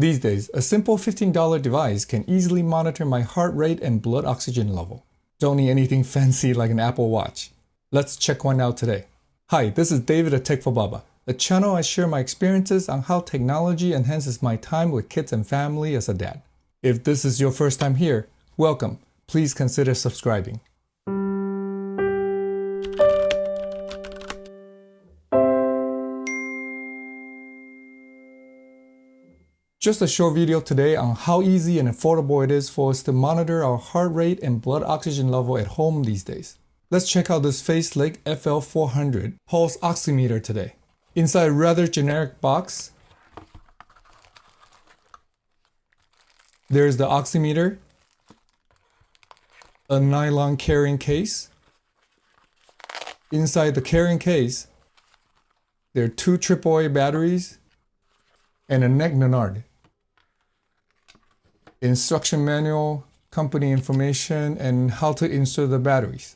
These days, a simple $15 device can easily monitor my heart rate and blood oxygen level. Don't need anything fancy like an Apple Watch. Let's check one out today. Hi, this is David at Tech for Baba, a channel I share my experiences on how technology enhances my time with kids and family as a dad. If this is your first time here, welcome. Please consider subscribing. Just a short video today on how easy and affordable it is for us to monitor our heart rate and blood oxygen level at home these days. Let's check out this FaceLake FL400 pulse oximeter today. Inside a rather generic box, there's the oximeter, a nylon carrying case. Inside the carrying case, there are two AAA batteries and a neck nanard. Instruction manual, company information, and how to insert the batteries.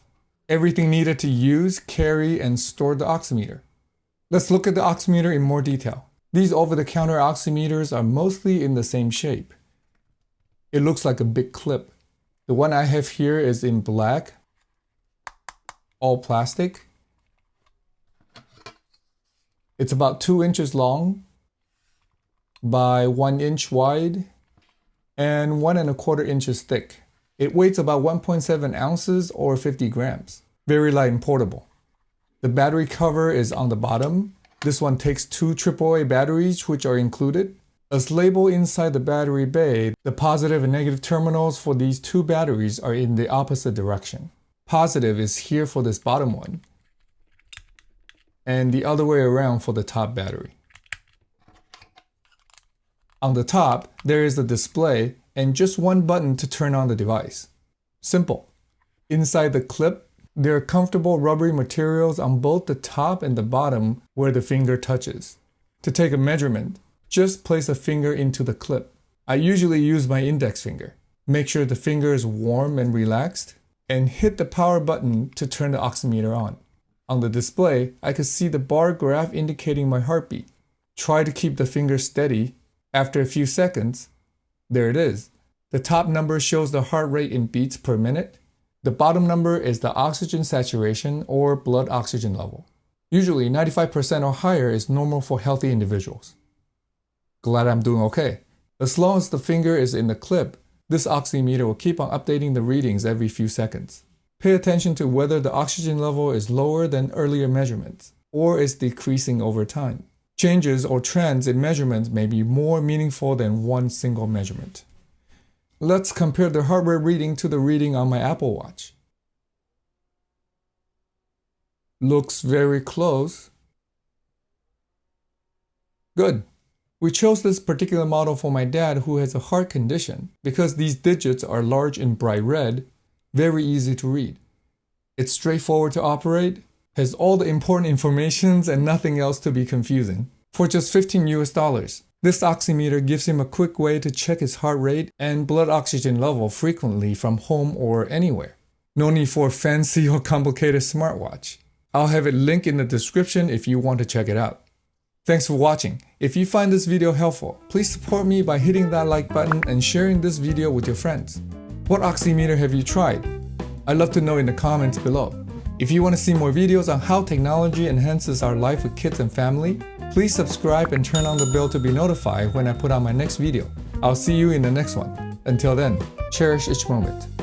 Everything needed to use, carry, and store the oximeter. Let's look at the oximeter in more detail. These over-the-counter oximeters are mostly in the same shape. It looks like a big clip. The one I have here is in black, all plastic. It's about 2 inches long by 1 inch wide and 1 1/4 inches thick. It weighs about 1.7 ounces or 50 grams. Very light and portable. The battery cover is on the bottom. This one takes 2 AAA batteries which are included. As labeled inside the battery bay, the positive and negative terminals for these 2 batteries are in the opposite direction. Positive is here for this bottom one, and the other way around for the top battery. On the top, there is the display and just one button to turn on the device. Simple. Inside the clip, there are comfortable rubbery materials on both the top and the bottom where the finger touches. To take a measurement, just place a finger into the clip. I usually use my index finger. Make sure the finger is warm and relaxed, and hit the power button to turn the oximeter on. On the display, I can see the bar graph indicating my heartbeat. Try to keep the finger steady. After a few seconds, there it is. The top number shows the heart rate in beats per minute. The bottom number is the oxygen saturation or blood oxygen level. Usually 95% or higher is normal for healthy individuals. Glad I'm doing okay. As long as the finger is in the clip, this oximeter will keep on updating the readings every few seconds. Pay attention to whether the oxygen level is lower than earlier measurements or is decreasing over time. Changes or trends in measurements may be more meaningful than one single measurement. Let's compare the heart rate reading to the reading on my Apple Watch. Looks very close. Good. We chose this particular model for my dad who has a heart condition because these digits are large and bright red, very easy to read. It's straightforward to operate, has all the important informations and nothing else to be confusing. For just $15 US, this oximeter gives him a quick way to check his heart rate and blood oxygen level frequently from home or anywhere. No need for a fancy or complicated smartwatch. I'll have it linked in the description if you want to check it out. Thanks for watching. If you find this video helpful, please support me by hitting that like button and sharing this video with your friends. What oximeter have you tried? I'd love to know in the comments below. If you want to see more videos on how technology enhances our life with kids and family, please subscribe and turn on the bell to be notified when I put out my next video. I'll see you in the next one. Until then, cherish each moment.